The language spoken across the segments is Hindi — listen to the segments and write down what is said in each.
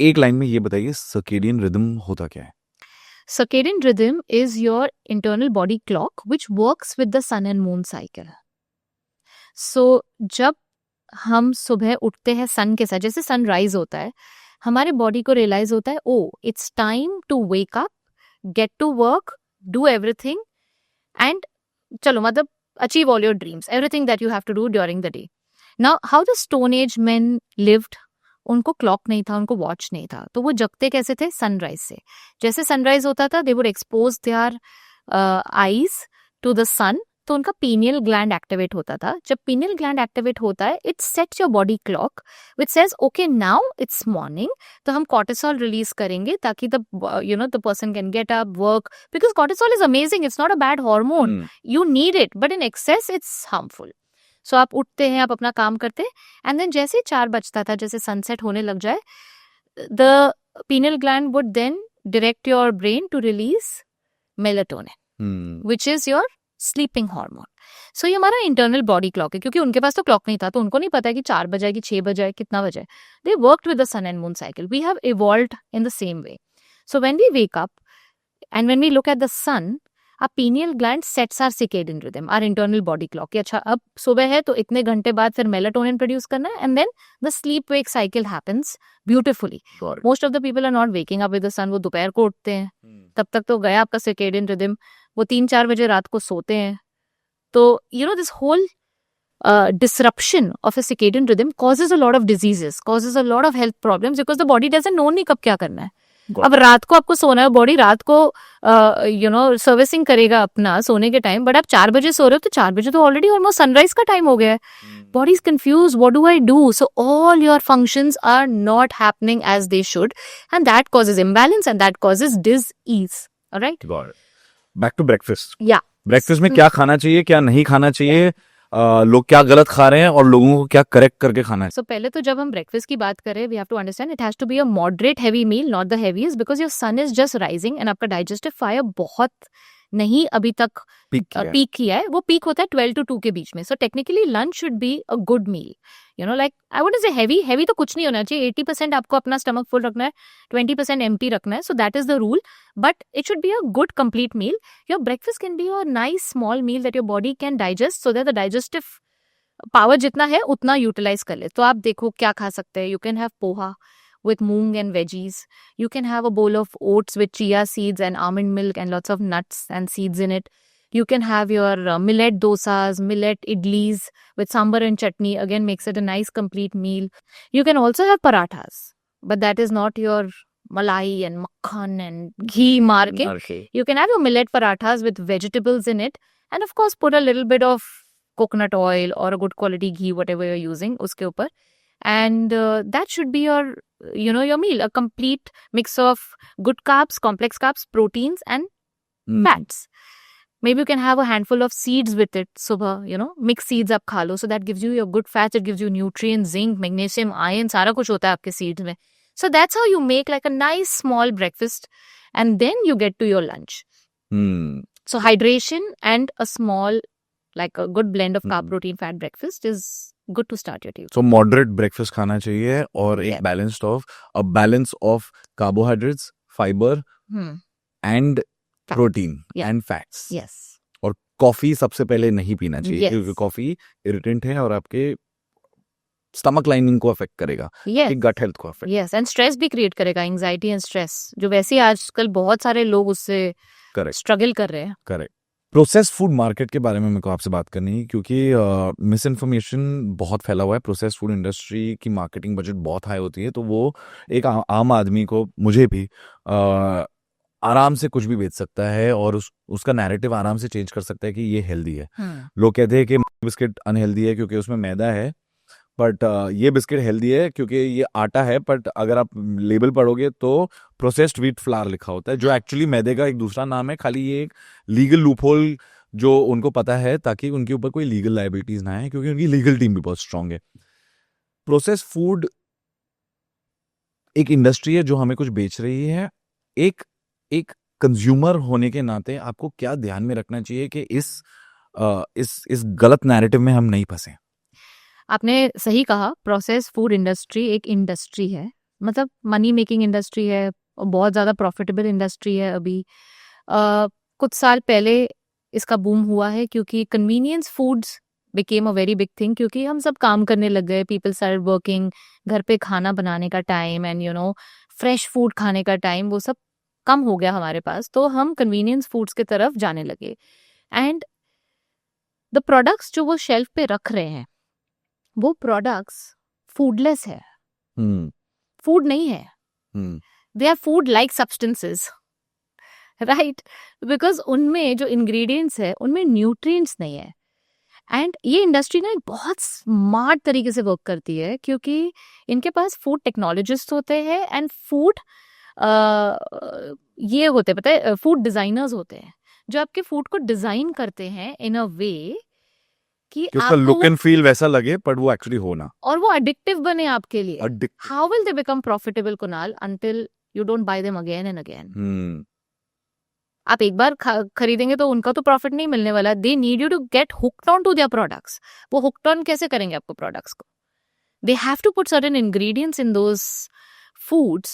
एक लाइन में ये बताइए सर्केडियन रिदम होता क्या है? Circadian rhythm is your internal body clock which works with the sun and moon cycle. So जब हम सुबह उठते हैं सन के साथ, जैसे सनराइज होता है, हमारे बॉडी को रियलाइज होता है oh it's time to wake up, get to work, do everything and चलो मतलब achieve all your dreams, everything that you have to do during the day. Now how the stone age men lived, उनको क्लॉक नहीं था, उनको वॉच नहीं था, तो वो जगते कैसे थे? सनराइज से. जैसे सनराइज होता था they would expose their eyes to the sun, तो उनका पीनियल ग्लैंड एक्टिवेट होता था. जब पीनियल ग्लैंड एक्टिवेट होता है it sets your body clock which says okay now it's morning, तो हम कॉर्टिसोल रिलीज करेंगे ताकि the the person can get up, work, because cortisol is amazing, it's not a bad hormone, you need it, but in excess it's harmful. So आप उठते हैं, आप अपना काम करते हैं, एंड देन जैसे 4 बजता था, जैसे सनसेट होने लग जाए, the pineal gland would then direct your brain to release melatonin, which is your sleeping hormone. So ये हमारा इंटरनल बॉडी क्लॉक है, क्योंकि उनके पास तो क्लॉक नहीं था, तो उनको नहीं पता है कि 4 बजे कि 6 बजे कितना बजे. They worked with the sun and moon cycle. We have evolved in the same way. So when we wake up and when we look at the sun, our pineal gland sets our circadian rhythm, our internal body clock. कि अच्छा अब सुबह है तो इतने घंटे बाद फिर मेलाटोनिन प्रोड्यूस करना है, and then the sleep wake cycle happens beautifully. Most of the people are not waking up with the sun. वो दोपहर को उठते हैं, तब तक तो गया आपका circadian rhythm. वो 3-4 बजे रात को सोते हैं. तो this whole disruption of a circadian rhythm causes a lot of diseases, causes a lot of health problems because the body doesn't know नहीं कब क्या करना है. अब रात को आपको सोना है, बॉडी रात को सर्विसिंग करेगा अपना सोने के टाइम, बट आप 4 बजे सो रहे हो तो 4 बजे तो ऑलरेडी ऑलमोस्ट सनराइज का टाइम हो गया है. Body is confuse, what do I do? So all your functions are not happening as they should, and that causes imbalance and that causes disease. Alright, back to breakfast. या ब्रेकफास्ट में क्या खाना चाहिए, क्या नहीं खाना चाहिए, लोग क्या गलत खा रहे हैं और लोगों को क्या करेक्ट करके खाना है? सो पहले तो जब हम ब्रेकफास्ट की बात करें, we have to understand it has to be a moderate heavy meal, not the heaviest, because your sun is just rising and आपका डाइजेस्टिव फायर बहुत नहीं अभी तक पीक किया है. वो पीक होता है 12 to 2 के बीच में. So technically lunch should be a good meal. Like I wouldn't say heavy तो कुछ नहीं होना चाहिए. 80% आपको अपना स्टमक फुल रखना है, 20% एम्प्टी रखना है. So that is the rule, but it should be a good complete meal. Your breakfast can be a nice small meal that your body can digest, so that the digestive power जितना है उतना यूटिलाइज कर ले. तो आप देखो क्या खा सकते हैं. You can have poha with moong and veggies. You can have a bowl of oats with chia seeds and almond milk and lots of nuts and seeds in it. You can have your millet dosas, millet idlis with sambar and chutney. Again, makes it a nice complete meal. You can also have parathas, but that is not your malai and makhan and ghee market. You can have your millet parathas with vegetables in it, and of course put a little bit of coconut oil or a good quality ghee, whatever you're using, uske upar. And that should be your meal, a complete mix of good carbs, complex carbs, proteins and fats. Maybe you can have a handful of seeds with it. Subah, mixed seeds आप खा लो, so that gives you your good fats, it gives you nutrients, zinc, magnesium, iron, सारा कुछ होता है आपके seeds में. So that's how you make like a nice small breakfast, and then you get to your lunch. So hydration and a small, like a good blend of carb, protein, fat breakfast is good to start your day. So moderate breakfast खाना चाहिए और एक balance of carbohydrates, fiber and protein and fats. Yes. और कॉफी सबसे पहले नहीं पीना चाहिए, क्योंकि कॉफी इरिटेंट है और आपके स्टमक लाइनिंग को अफेक्ट करेगा, गट हेल्थ को अफेक्ट. यस, एंड स्ट्रेस भी क्रिएट करेगा, एंजाइटी एंड स्ट्रेस, जो वैसे आजकल बहुत सारे लोग उससे स्ट्रगल कर रहे हैं. करेक्ट. प्रोसेस्ड फूड मार्केट के बारे में मेरे को आपसे बात करनी है, क्योंकि मिस इन्फॉर्मेशन बहुत फैला हुआ है. प्रोसेस्ड फूड इंडस्ट्री की मार्केटिंग बजट बहुत हाई होती है, तो वो एक आम आदमी को, मुझे भी आराम से कुछ भी बेच सकता है और उसका नैरेटिव आराम से चेंज कर सकता है कि ये हेल्दी है. लोग कहते हैं कि बिस्किट अनहेल्दी है क्योंकि उसमें मैदा है, बट ये बिस्किट हेल्दी है क्योंकि ये आटा है. बट अगर आप लेबल पढ़ोगे तो प्रोसेस्ड व्हीट फ्लावर लिखा होता है, जो एक्चुअली मैदे का एक दूसरा नाम है. खाली ये एक लीगल लूपहोल जो उनको पता है, ताकि उनके ऊपर कोई लीगल लायबिलिटीज ना है, क्योंकि उनकी लीगल टीम भी बहुत स्ट्रांग है. प्रोसेस्ड फूड एक इंडस्ट्री है जो हमें कुछ बेच रही है. एक कंज्यूमर होने के नाते आपको क्या ध्यान में रखना चाहिए कि इस गलत नैरेटिव में हम नहीं फंसे? आपने सही कहा, प्रोसेस फूड इंडस्ट्री एक इंडस्ट्री है, मतलब मनी मेकिंग इंडस्ट्री है और बहुत ज़्यादा प्रॉफिटेबल इंडस्ट्री है अभी। कुछ साल पहले इसका बूम हुआ है क्योंकि convenience foods became a very big thing, क्योंकि हम सब काम करने लग गए, पीपल स्टार्टेड वर्किंग, घर पे खाना बनाने का टाइम एंड फ्रेश फूड खाने का टाइम वो सब कम हो गया हमारे पास, तो हम कन्वीनियंस फूड्स की तरफ जाने लगे। एंड द प्रोडक्ट्स जो वो शेल्फ पे रख रहे हैं वो प्रोडक्ट्स फूडलेस है, हम्म फूड नहीं है, hmm they are food like substances, right? Because उनमें जो इंग्रेडिएंट्स है उनमें न्यूट्रिएंट्स नहीं है। एंड ये इंडस्ट्री ना एक बहुत स्मार्ट तरीके से वर्क करती है क्योंकि इनके पास फूड टेक्नोलॉजिस्ट होते हैं एंड फूड ये होते हैं, पता है, फूड डिजाइनर्स होते हैं जो आपके फूड को डिजाइन करते हैं इन अ वे कि कि उसका आपको लुक वो एंड फील वैसा लगे बट वो एक्चुअली हो ना और वो अडिक्टिव बने आपके लिए। addictive। How will they become profitable, Kunal, until you don't buy them again and again. आप एक बार खरीदेंगे तो उनका तो प्रॉफिट नहीं मिलने वाला। They need you to get hooked on to their products. वो हुक्ड ऑन कैसे करेंगे आपको प्रोडक्ट्स को? They have to put certain ingredients in those foods,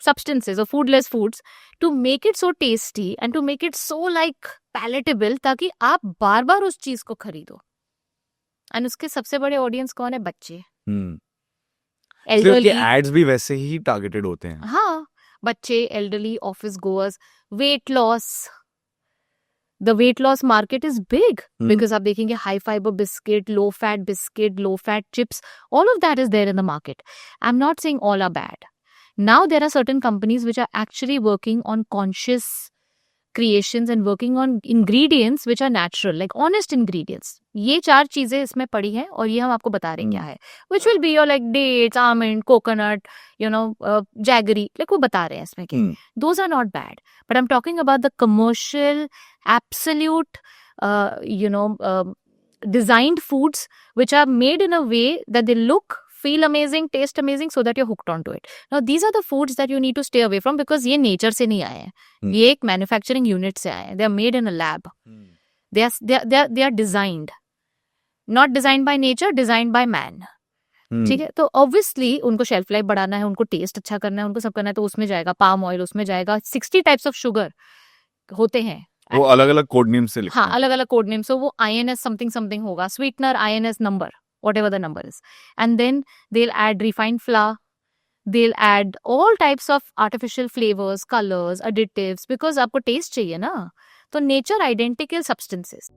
substances or foodless foods to make it so tasty and to make it so like palatable ताकि आप बार बार उस चीज को खरीदो। एंड उसके सबसे बड़े ऑडियंस कौन है? बच्चे, एल्डरली एल्डरली। एड्स भी वैसे ही टारगेटेड होते हैं। हाँ, बच्चे, elderly, office goers, weight loss. The weight loss market is big because आप देखेंगे high fibre biscuit, low fat low fat chips, all of that is there in the market. I am not saying all are bad. Now there are certain companies which are actually working on conscious creations and working on ingredients which are natural, like honest ingredients. ये 4 चीजें इसमें पड़ी हैं और ये हम आपको बता रहे हैं क्या है, which will be your like dates, almond, coconut, jaggery, like वो बता रहे हैं इसमें क्या। Those are not bad, but I'm talking about the commercial, absolute, designed foods which are made in a way that they look, feel amazing, taste amazing, so that you're hooked onto it. Now these are the foods that you need to stay away from because ये nature से नहीं आए हैं, ये एक manufacturing unit से आए हैं. They are made in a lab. They are designed, not designed by nature, designed by man. ठीक है, तो ऑब्वियसली उनको शेल्फ लाइफ बढ़ाना है, उनको टेस्ट अच्छा करना है, उनको सब करना है, तो उसमें जाएगा पाम ऑयल, उसमें जाएगा 60 टाइप्स ऑफ शुगर होते हैं, वो अलग अलग कोड नेम से लिखते हैं। हाँ, अलग अलग कोड नेम से। वो INS समथिंग समथिंग होगा, sweetener INS number, whatever the number is, and then they'll add refined flour, they'll add all types of artificial flavors, colors, additives, because आपको taste चाहिए ना, तो nature identical substances.